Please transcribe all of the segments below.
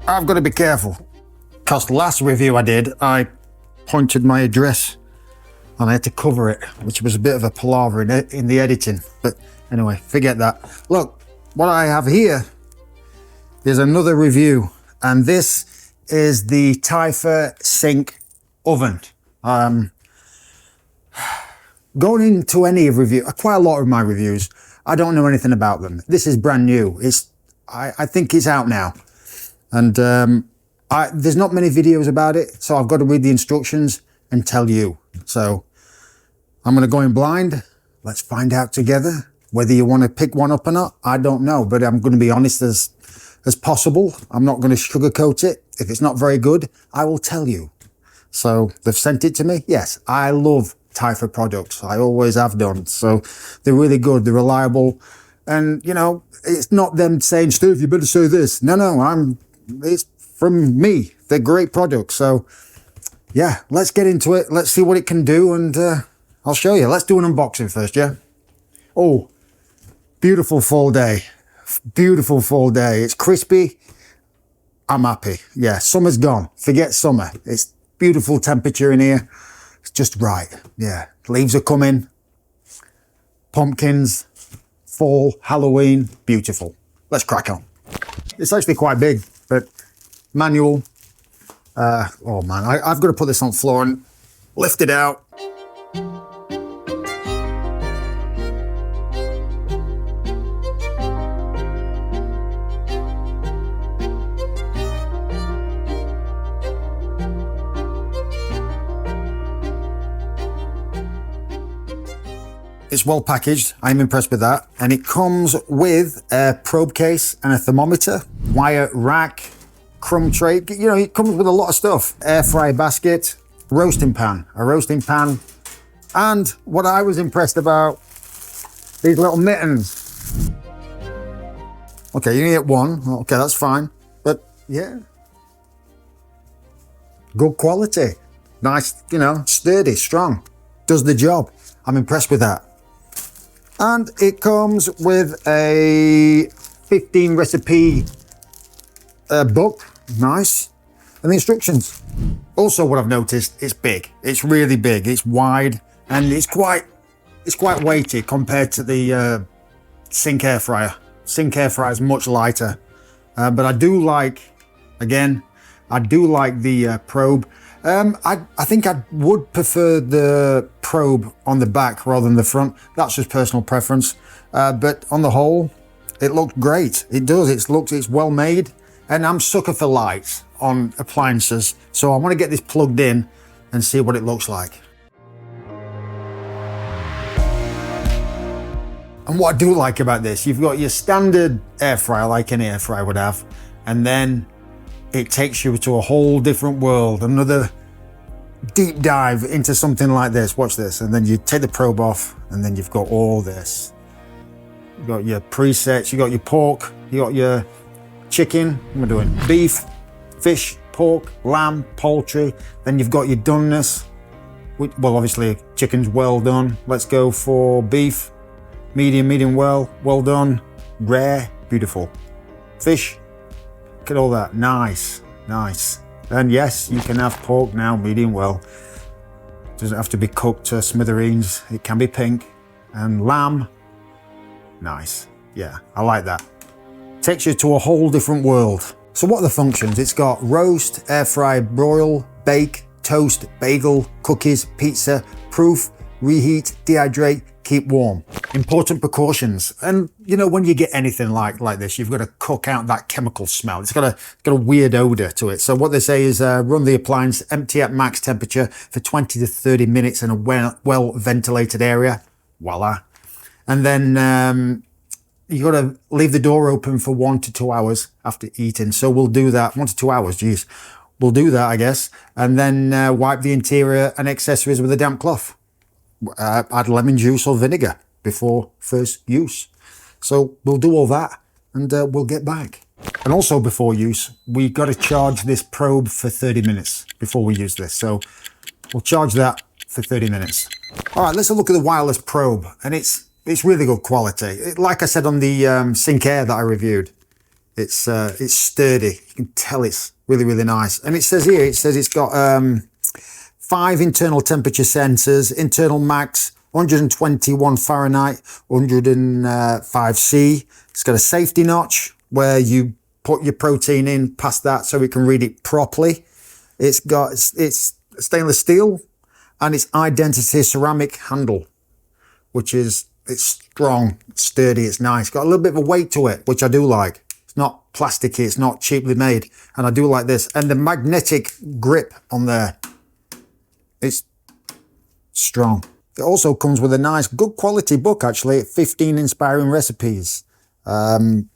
I've got to be careful, because last review I did, I pointed my address and I had to cover it, which was a bit of a palaver in the editing. But anyway, forget that. Look, what I have here is another review, and this is the Typhur Sync Oven. Going into any review, quite a lot of my reviews, I don't know anything about them. This is brand new. I think it's out now. And there's not many videos about it, so I've got to read the instructions and tell you. So I'm going to go in blind. Let's find out together. Whether you want to pick one up or not, I don't know, but I'm going to be honest as possible. I'm not going to sugarcoat it. If it's not very good, I will tell you. So they've sent it to me. Yes, I love Typhur products. I always have done. So they're really good. They're reliable. And, you know, it's not them saying, Steve, you better say this. No, it's from me. They're great products. So, yeah, let's get into it. Let's see what it can do, and I'll show you. Let's do an unboxing first, yeah? Oh, beautiful fall day. Beautiful fall day. It's crispy. I'm happy. Yeah, summer's gone. Forget summer. It's beautiful temperature in here. It's just right. Yeah, leaves are coming. Pumpkins, fall, Halloween, beautiful. Let's crack on. It's actually quite big, but manual. Oh man, I've got to put this on the floor and lift it out. It's well packaged. I'm impressed with that. And it comes with a probe case and a thermometer, wire rack, crumb tray. You know, it comes with a lot of stuff. Air fry basket, a roasting pan. And what I was impressed about, these little mittens. Okay, you get one. Okay, that's fine. But yeah, good quality. Nice, you know, sturdy, strong. Does the job. I'm impressed with that. And it comes with a 15 recipe book. Nice. And the instructions. Also, what I've noticed, it's big. It's really big. It's wide, and it's quite weighty compared to the Sync air fryer. Sync air fryer is much lighter, but I do like, again, I do like the probe. I think I would prefer the probe on the back rather than the front. That's just personal preference. But on the whole, it looks great. It does. It's well made. And I'm sucker for lights on appliances. So I want to get this plugged in and see what it looks like. And what I do like about this, you've got your standard air fryer like any air fryer would have. And then it takes you to a whole different world, another deep dive into something like this. Watch this. And then you take the probe off, and then you've got all this. You've got your presets, you got your pork, you got your chicken, what am I doing? Beef, fish, pork, lamb, poultry. Then you've got your doneness. Well, obviously chicken's well done. Let's go for beef. Medium well done. Rare, beautiful. Fish, look at all that, nice. And yes, you can have pork now, medium well. Doesn't have to be cooked to smithereens. It can be pink. And lamb, nice. Yeah, I like that. Takes you to a whole different world. So what are the functions? It's got roast, air fry, broil, bake, toast, bagel, cookies, pizza, proof, reheat, dehydrate, keep warm. Important precautions. And you know, when you get anything like this, you've got to cook out that chemical smell. It's got a weird odor to it. So what they say is run the appliance empty at max temperature for 20 to 30 minutes in a well ventilated area. Voila. And then you got to leave the door open for 1 to 2 hours after eating. So we'll do that. 1 to 2 hours, geez. We'll do that, I guess. And then wipe the interior and accessories with a damp cloth. Add lemon juice or vinegar before first use. So we'll do all that, and we'll get back. And also before use, we got to charge this probe for 30 minutes before we use this. So we'll charge that for 30 minutes. All right, let's have a look at the wireless probe. And it's really good quality. Like I said on the Sync Air that I reviewed, It's sturdy. You can tell it's really, really nice. And it says here, it's got 5 internal temperature sensors, internal max 121 Fahrenheit, 105 C. It's got a safety notch where you put your protein in past that so it can read it properly. It's stainless steel and it's identity ceramic handle, which is, it's strong, it's sturdy, it's nice. Got a little bit of a weight to it, which I do like. It's not plasticky, it's not cheaply made, and I do like this. And the magnetic grip on there, it's strong. It also comes with a nice, good quality book actually, 15 inspiring recipes. Look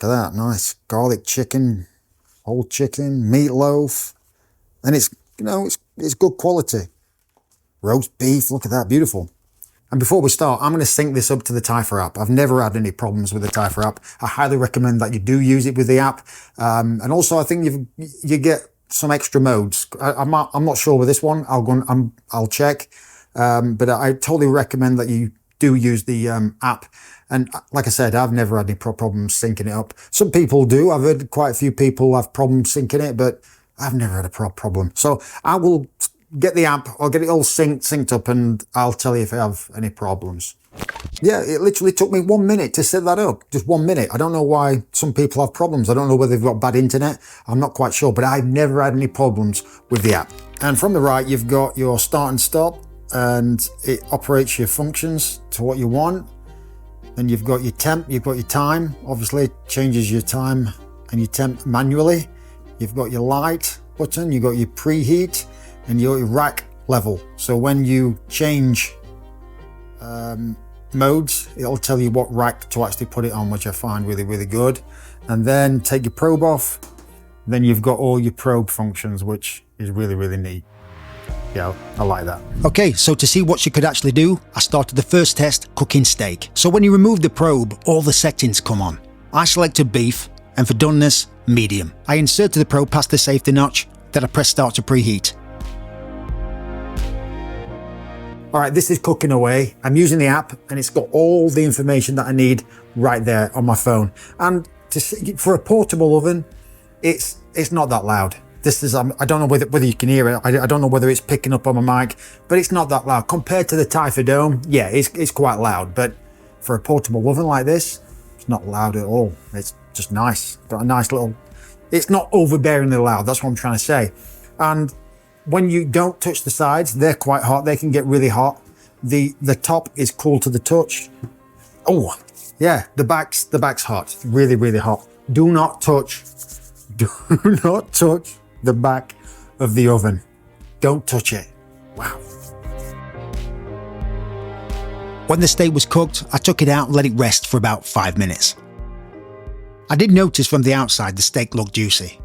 at that, nice garlic chicken, whole chicken, meatloaf, and it's, you know, it's good quality. Roast beef, look at that, beautiful. And before we start, I'm going to sync this up to the Typhur app. I've never had any problems with the Typhur app. I highly recommend that you do use it with the app. And also I think you get some extra modes. I'm not sure with this one. I'll check. But I totally recommend that you do use the app. And like I said, I've never had any problems syncing it up. Some people do. I've heard quite a few people have problems syncing it, but I've never had a problem. So I will get the app, I'll get it all synced up, and I'll tell you if I have any problems. Yeah, it literally took me 1 minute to set that up. Just 1 minute. I don't know why some people have problems. I don't know whether they've got bad internet. I'm not quite sure, but I've never had any problems with the app. And from the right, you've got your start and stop, and it operates your functions to what you want. Then you've got your temp, you've got your time. Obviously, it changes your time and your temp manually. You've got your light button, you've got your preheat, and your rack level. So when you change modes, it'll tell you what rack to actually put it on, which I find really, really good. And then take your probe off. Then you've got all your probe functions, which is really, really neat. Yeah, I like that. Okay, so to see what she could actually do, I started the first test cooking steak. So when you remove the probe, all the settings come on. I selected beef, and for doneness, medium. I inserted the probe past the safety notch, then I press start to preheat. All right, this is cooking away. I'm using the app and it's got all the information that I need right there on my phone. And for a portable oven, it's not that loud. This is, I don't know whether you can hear it. I don't know whether it's picking up on my mic, but it's not that loud. Compared to the Typhur Dome, yeah, it's quite loud. But for a portable oven like this, it's not loud at all. It's just nice. Got a nice little, it's not overbearingly loud. That's what I'm trying to say. And when you don't touch the sides, they're quite hot. They can get really hot. The top is cool to the touch. Oh, yeah, the back's hot. Really, really hot. Do not touch the back of the oven. Don't touch it. Wow. When the steak was cooked, I took it out and let it rest for about 5 minutes. I did notice from the outside the steak looked juicy.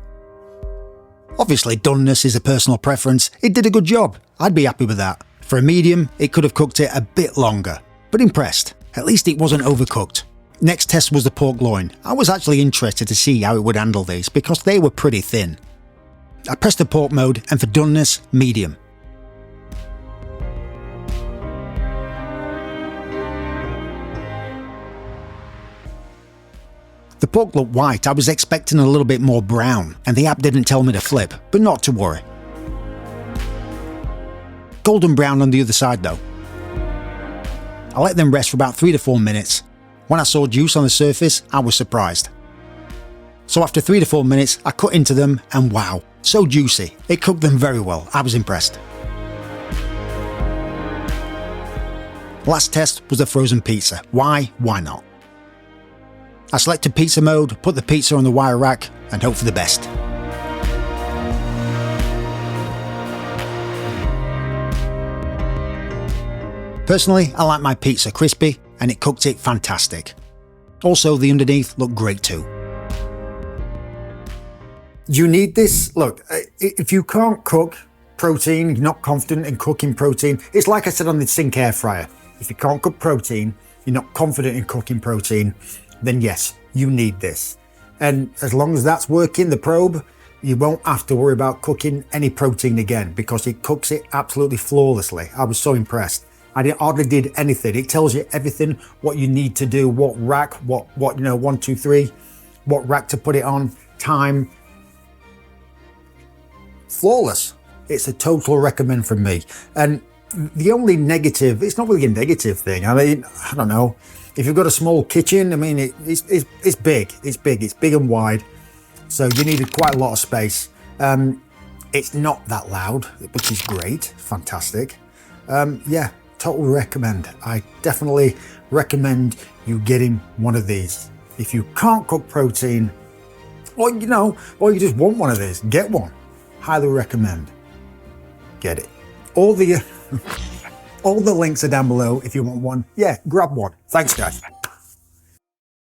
Obviously, doneness is a personal preference. It did a good job. I'd be happy with that. For a medium, it could have cooked it a bit longer, but impressed. At least it wasn't overcooked. Next test was the pork loin. I was actually interested to see how it would handle these because they were pretty thin. I pressed the pork mode, and for doneness, medium. The pork looked white. I was expecting a little bit more brown, and the app didn't tell me to flip, but not to worry. Golden brown on the other side though. I let them rest for about 3 to 4 minutes. When I saw juice on the surface, I was surprised. So after 3 to 4 minutes, I cut into them, and wow, so juicy. It cooked them very well. I was impressed. Last test was the frozen pizza. Why not? I selected pizza mode, put the pizza on the wire rack, and hope for the best. Personally, I like my pizza crispy, and it cooked it fantastic. Also, the underneath looked great too. You need this. Look, if you can't cook protein, you're not confident in cooking protein, it's like I said on the Sync air fryer. If you can't cook protein, you're not confident in cooking protein, then yes, you need this. And as long as that's working, the probe, you won't have to worry about cooking any protein again because it cooks it absolutely flawlessly. I was so impressed. hardly did anything. It tells you everything, what you need to do, what rack, what 1, 2, 3, what rack to put it on, time. Flawless. It's a total recommend from me. And the only negative, it's not really a negative thing. I mean, I don't know. If you've got a small kitchen, I mean, it's big. It's big and wide. So you needed quite a lot of space. It's not that loud, which is great. Fantastic. Yeah, total recommend. I definitely recommend you getting one of these. If you can't cook protein, or you just want one of these, get one. Highly recommend. Get it. All the links are down below if you want one. Yeah, grab one. Thanks, guys.